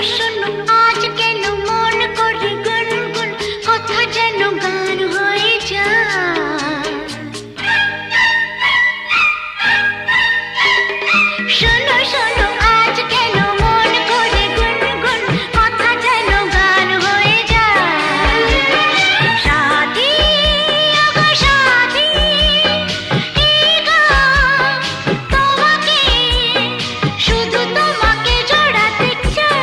শোনো আজ কেন মন করে গুনগুন কথা যেন গান হয়ে যায়। শোনো শোনো আজ কেন মন করে গুনগুন কথা যেন গান হয়ে যায়। সাথী ওগো সাথী, এই গান তোমাকে, শুধু তোমাকে জড়াতে চায়।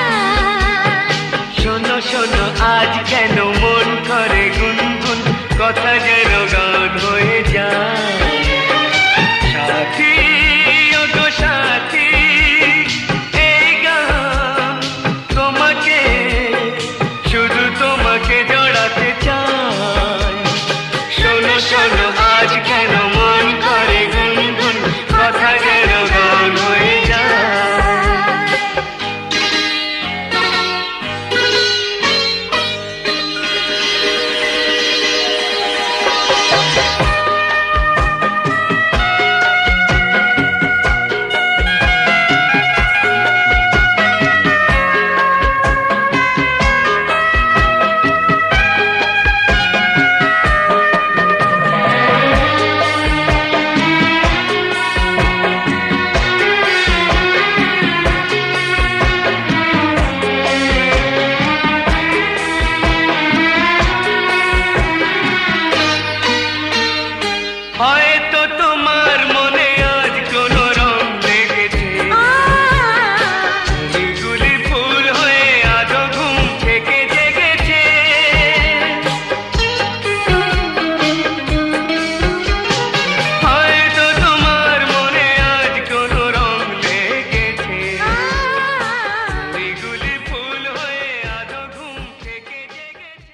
শোনো শোনো আজ কেন মন করে গুনগুন কথা যেন গান হয়ে যায়। সাথী ওগো সাথী, এই গান তোমাকে, শুধু তোমাকে জড়াতে চায়। শোনো শোনো আজ কেন মন করে গুনগুন কথা যেন গান হয়ে যায়। হয়তো তোমার মনে আজ কোনো রং লেগেছে, এগুলি ফুল হয়ে আজও ঘুম থেকে জেগেছে। হয়তো তোমার মনে আজ কোনো রং লেগেছে, এগুলি ফুল হয়ে আজও ঘুম থেকে জেগেছে।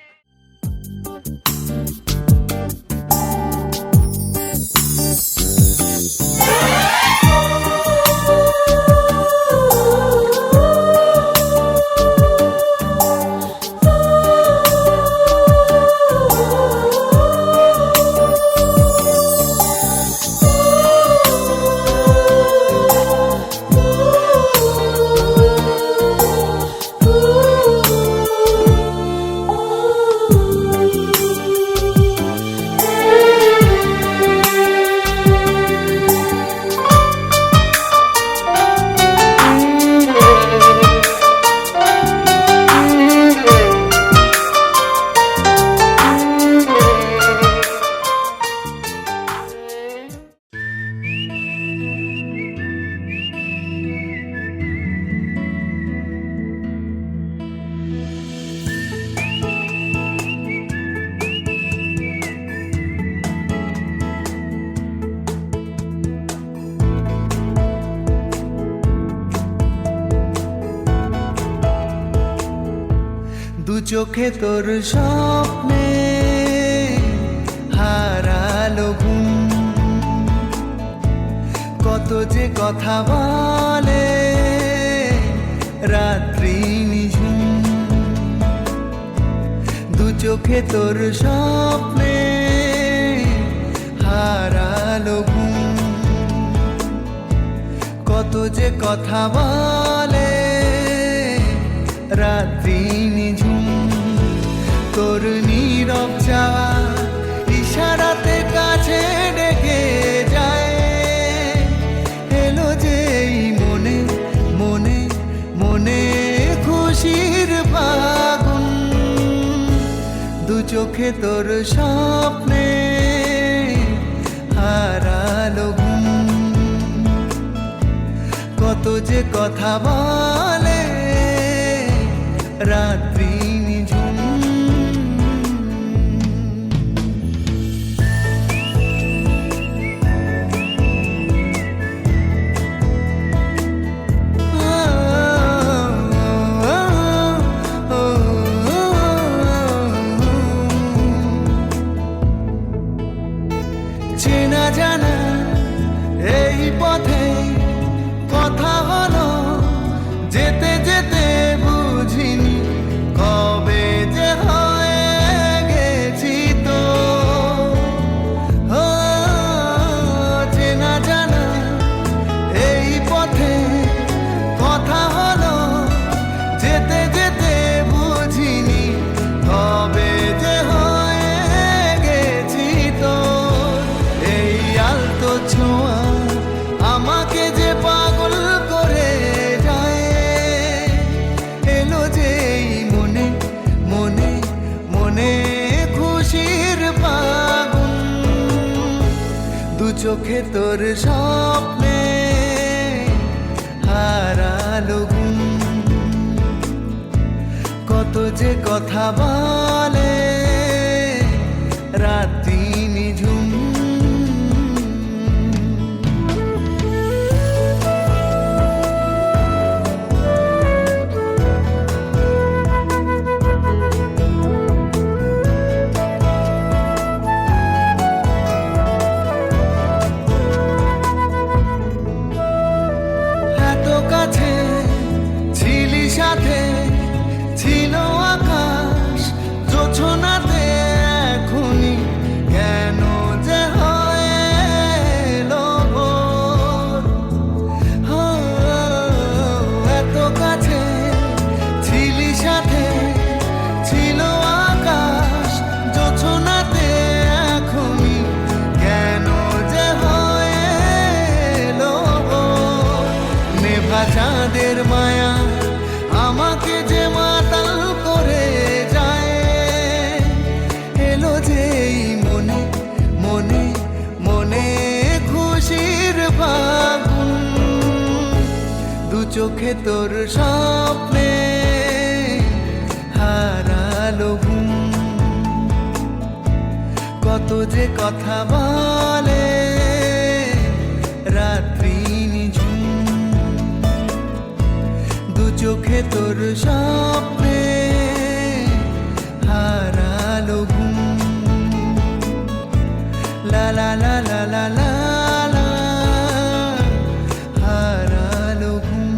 দু চোখে তোর স্বপ্নে হারালো ঘুম, কত যে কথা বলে রাত্রি নিঝুম। দু চোখে তোর স্বপ্নে হারালো ঘুম, কত যে কথা বলে রাত্রি নিঝুম। তোর নীরব চাওয়া ইশারাতে কাছে ডেকে যায়, এলো যে এই মনে মনে মনে খুশির ফাগুন। দু চোখে তোর স্বপ্নে হারালো ঘুম, কত যে কথা বলে রাত্রি নিঝুম। চেনা জানা এই পথে কথা হলো, যেতে চোখে তোর স্বপ্নে হারালো ঘুম, কত যে কথা বলে রাত্রি নিঝুম। এত কাছে ছিলি সাথে ছিল আকাশ জোছনাতে, এখনই কেন যে হয় এলো ভোর। হো, এত কাছে ছিলি সাথে ছিল আকাশ জোছনাতে, এখনই কেন যে হয় এলো ভোর। নেভা চাঁদের মায়া আমাকে যে মাতাল করে যায়, এলো যেই মনে মনে মনে খুশির ফাগুন, দু চোখে তোর স্বপ্নে হারালো ঘুম, কত যে কথা বলে রাত্রি নিঝুম, দু চোখে তোর স্বপ্নে হারালো ঘুম। লা লা লা লা লা লা লা, হারালো ঘুম।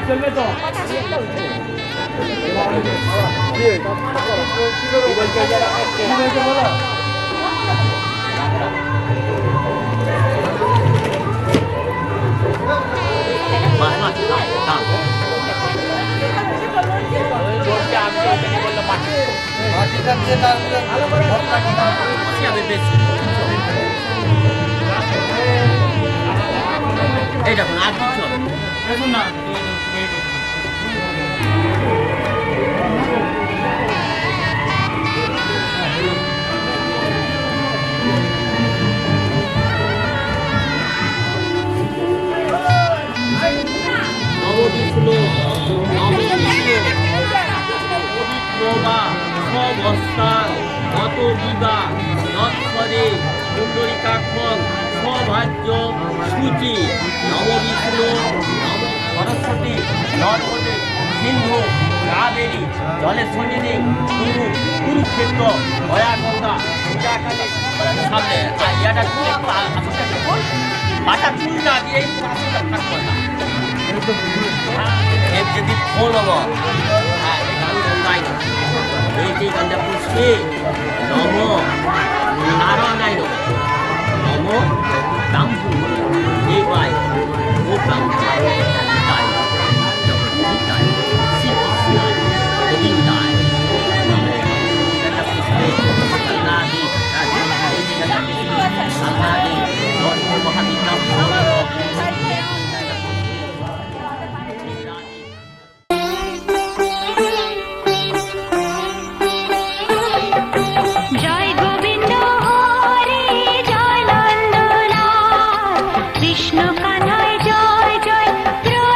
চলবে তো এই দেখুন আর কিছু দেখুন না সৌভাগ্য সূচি নববিষ্ণু নব সরস্বতী নর্মদে সিন্ধু কাবেরী জলেশ্বরী কুরু কুরুক্ষেত্র দয়াগঙ্গা পূজাকালী সামনে আর ইয়াটা তুলে মাথা চুল না দিয়ে আসলটা থাকবো না এর যদি ফোন হবো হ্যাঁ এই গান গঙ্গায় এই যে গানটা পুষে নম নারায়ণায় নম দাম্ভু এই বাই ও দাম্ভায় তাই জগৎ শ্রীকৃষ্ণায় গোবিন্দায় সাল্লাদি সাল্লাদি মহাবিদ্যাম জয় গোবিন্দ হরে জয় নন্দলাল কৃষ্ণ কানায় জয় জয়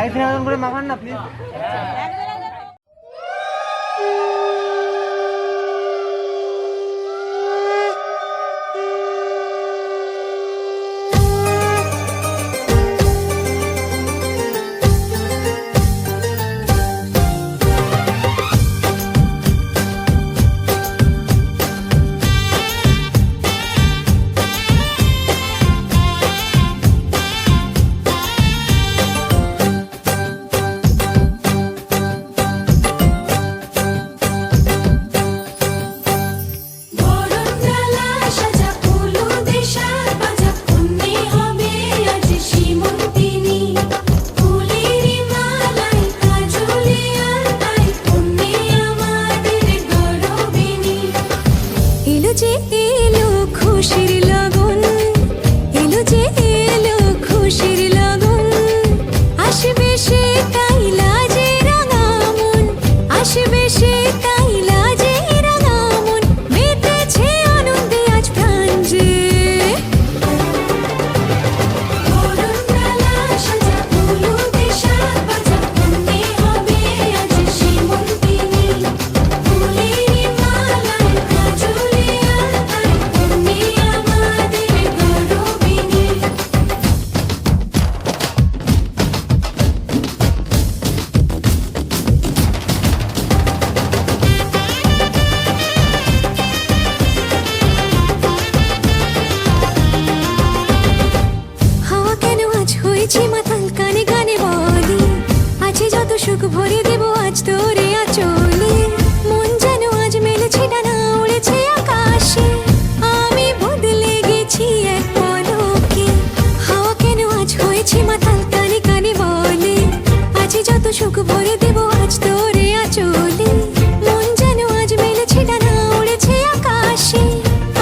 একদিন আয়োজন করে মাখান না প্লিজ। সুখ ভরে দেব আজ তোরে আচলে মন যেন আজ মেলেছে ডানা উড়েছে আকাশে আমি বদলে গেছি এক পলকে হাওয়া কেন আজ হয়েছে মাতাল কানে কানে বলে আজ যত সুখ ভরে দেব আজ তোরে আচলে মন যেন আজ মেলেছে ডানা উড়েছে আকাশে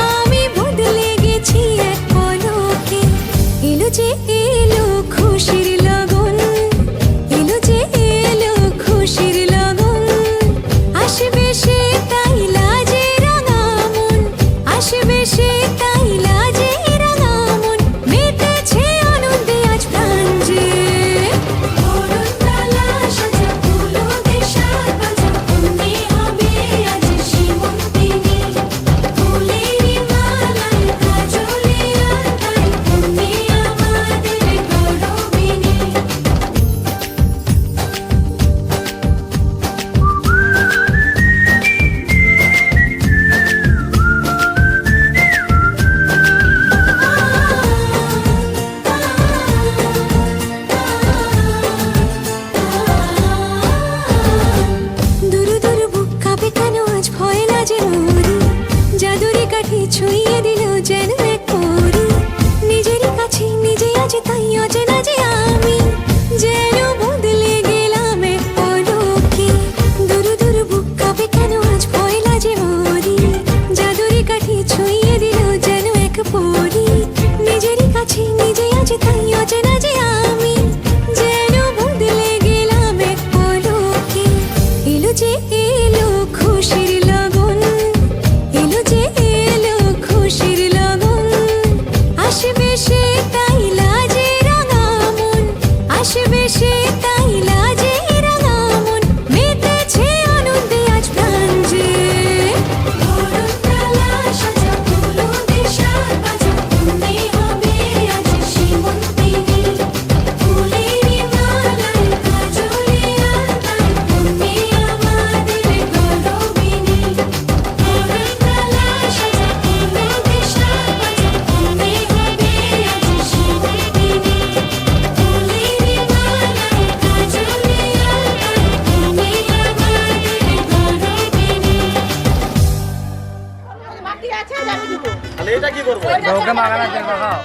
আমি বদলে গেছি এক পলকে এলো যে এলো খুশির লগন এলো যে এলো খুশির লগন আসবে সে তাই লাজে রাঙা মন আসবে সে তাই লাজে রাঙা মন মেতেছে আনন্দে আজ প্রাণ যে বরণডালা সাজা ফুলো দেশার বাজা অন্যে হবে আজ সীমন্তিনী ফুলেরই মালায় কাজলে আলতায় অন্যে আমাদের গৌরবিনী দুরু দুরু বুক কাঁপে কেন আজ ভয় লাজে মরি জাদুরি কাঠি ছুঁয়ে দিল যেন এক পরি নিজেরই কাছে নিজে আছে তাই অচেনা যে আমি যেন বদলে গেলাম এক পলকে দুরু দুরু বুক কাঁপে কেন আজ ভয় লাজে মরি জাদুরি কাঠি ছুঁয়ে দিল যেন এক পরি নিজেরই কাছে নিজে আছে তাই অচেনা যে আমি যেন বদলে গেলাম এক পলকে এলো যে এলো খুশির লগন এলো যে এলো খুশির লগন আসবে সে তাই লাজে রাঙা মন আসবে সে তাই লাজে রাঙা মন মেতেছে আনন্দে আজ প্রাণ যে বরণডালা সাজা ফুলো দেশার বাজা অন্যে হবে আজ সীমন্তিনী ফুলেরই মালায় কাজলে আলতায় অন্যে আমাদের গৌরবিনী বরণডালা সাজা ফুলো দেশার বাজা অন্যে হবে আজ সীমন্তিনী ফুলেরই মালায় কাজলে আলতায় অন্যে আমাদের গৌরবিনী তাহলে এটা কি করবো? ওকে মাখানা আছে মাখাও।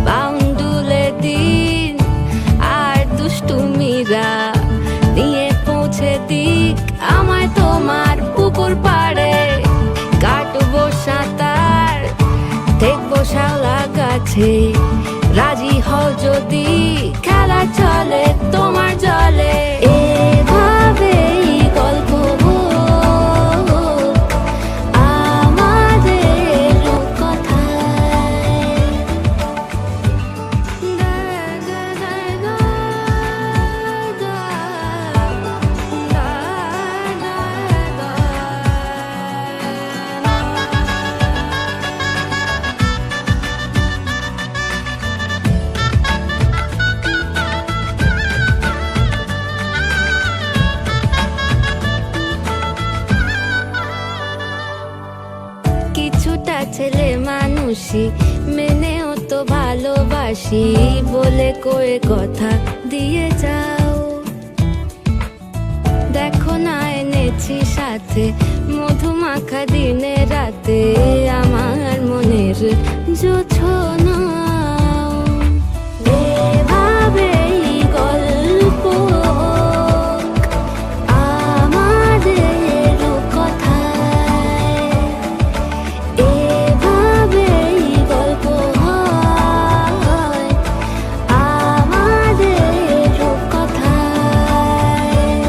বাউন্ডুলে দিন আর দুষ্টুমিরা নিয়ে পৌঁছে দিক আমায় তোমার পুকুর পাড়ে। কাটবো সাঁতার দেখবো শাওলা গাছে, রাজি হও যদি খেলা চলে তোমার জলে। এভাবেই গল্প হোক আমাদের কথায়। কিছুটা ছেলে মানুষই মেনেও তো ভালোবাসি, বলে কয়ে কথা দিয়ে যাও। দেখো না এনেছি সাথে মধুমাখা দিনে রাতে আমার মনের জোছনা। এভাবেই গল্প আমাদের কথায়। এভাবেই গল্প হয় আমাদের কথায়।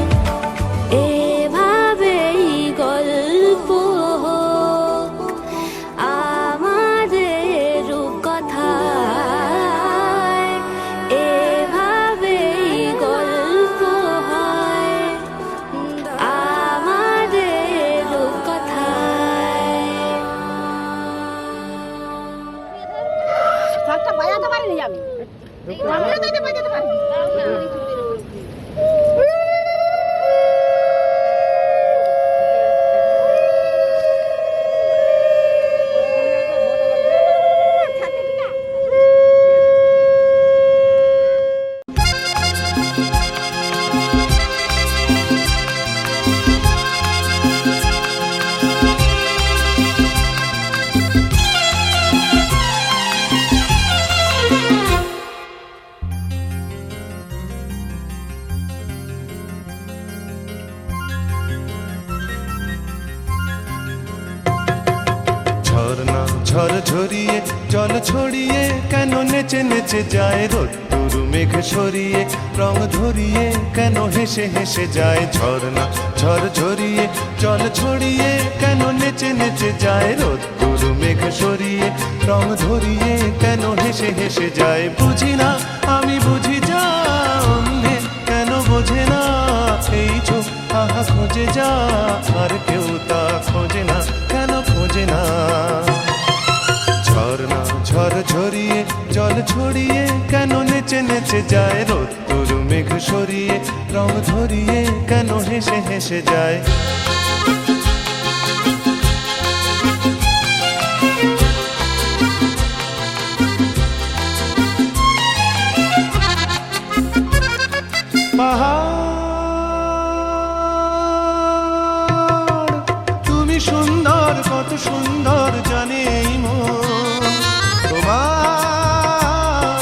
এভাবেই গল্প হোক আমাদের কথায়। এভাবেই গল্প হয় আমাদের কথায়। শাকটা বাজাতে পারিনি আমি, আমিও তো এটা বাজাতে পারি। ঝর্ণা ঝড় ঝরিয়ে জল ছড়িয়ে কেন নেচে নেচে যায় রোদ্দুর মেঘ সরিয়ে রং ধরিয়ে কেন হেসে হেসে যায়। ঝর্ণা ঝড় ঝরিয়ে জল ছড়িয়ে কেন নেচে নেচে যায় রোদ্দুর মেঘ সরিয়ে রং ধরিয়ে কেন হেসে হেসে যায়। বুঝি না আমি বুঝি যা অন্যে কেন বোঝে না, এই চোখ আহা খোঁজে যা আর কেউ তা খোঁজে না, কেন খোঁজে না। ঝর্ণা ঝড় ঝরিয়ে জল ছড়িয়ে কেন নেচে নেচে যায় রোদ্দুর মেঘ সরিয়ে রং ধরিয়ে কেন হেসে হেসে যায়। পাহাড় তুমি সুন্দর, কত সুন্দর জানে এই মন তোমার,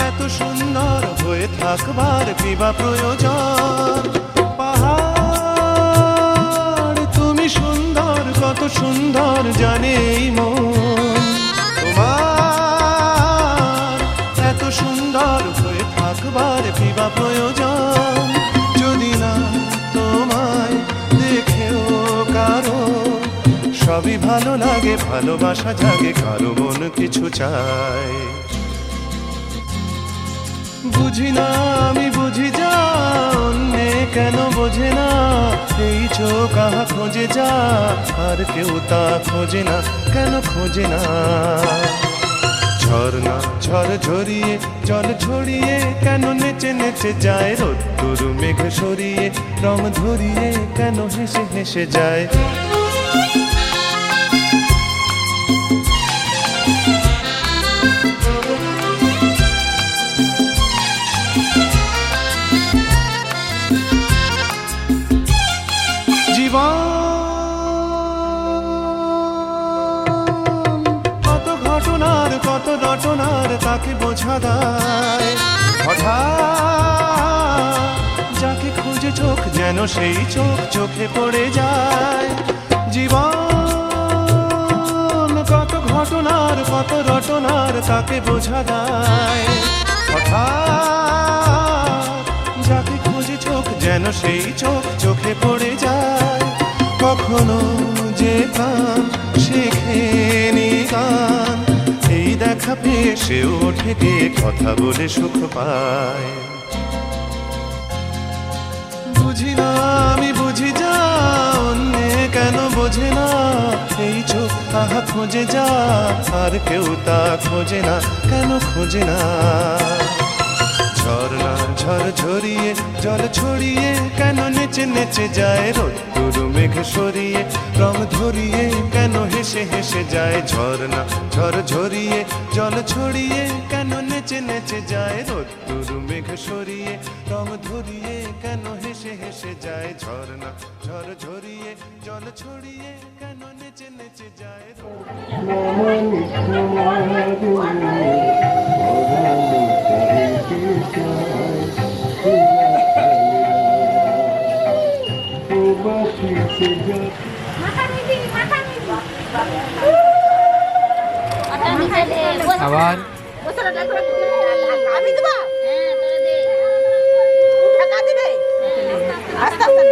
এত সুন্দর হয়ে থাকবার কিবা প্রয়োজন। পাহাড় তুমি সুন্দর, কত সুন্দর জানে এই মন তোমার, এত সুন্দর হয়ে থাকবার কিবা প্রয়োজন। যদি না তোমায় দেখেও কারো সবই ভালো লাগে, ভালোবাসা জাগে, কারো মন কিছু চায়। বুঝি না আমি বুঝি যা অন্যে কেন বোঝে না এই চোখ আহা খোঁজে যা আর কেউ তা খোঁজে না কেন খোঁজে না ঝর্ণা ঝড় ঝরিয়ে জল ছড়িয়ে কেন নেচে নেচে যায় রোদ্দুর মেঘ সরিয়ে রং ধরিয়ে কেন হেসে হেসে যায় জীবন কত ঘটনার কত রটনার তাকে বোঝা দেয় হঠাৎ যাকে খুঁজে চোখ যেন সেই চোখ চোখে পড়ে যায় জীবন কত ঘটনার কত রটনার তাকে বোঝা দেয় হঠাৎ যাকে খুঁজে চোখ যেন সেই চোখ চোখে পড়ে যায় কখনো যে কান শেখেনি গান এই দেখা পেয়ে সে ওঠে গিয়ে কথা বলে সুখ পায় বুঝি না আমি বুঝি যা অন্যে কেন বোঝে না এই চোখ আহা খোঁজে যা আর কেউ তা খোঁজে না কেন খোঁজে না ঝর্ণা ঝড় ঝরিয়ে জল ছড়িয়ে কেন নেচে নেচে যায় রোদ্দুর মেঘ সরিয়ে রং ধরিয়ে কেন হেসে হেসে যায় ঝর্ণা ঝড় ঝরিয়ে জল ছড়িয়ে কেন নেচে নেচে যায় রোদ্দুর মেঘ সরিয়ে রং ধরিয়ে কেন হেসে হেসে যায় ঝর্ণা ঝড় ঝরিয়ে জল ছড়িয়ে কেন নেচে নেচে যায় আবার আমি দেবো টাকা দিবে আস্তে আস্তে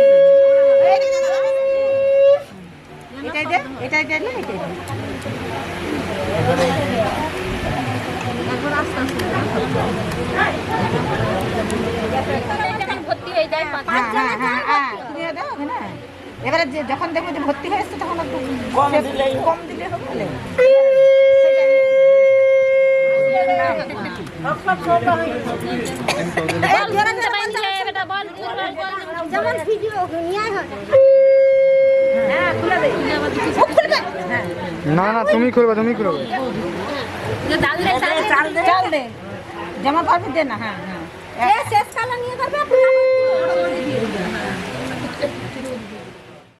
এটাই দে এটাই দে না এটাই দে ভর্তি হয়ে যায় তুমি দাও না এবারে যখন দেখবো যে ভর্তি হয়েছে তখন একটু কম দিলে হবে যেমন ভিডিও নিয়ে হয় না না তুমি করবে তুমি করবে চাল দে জমা পারবি দে না হ্যাঁ হ্যাঁ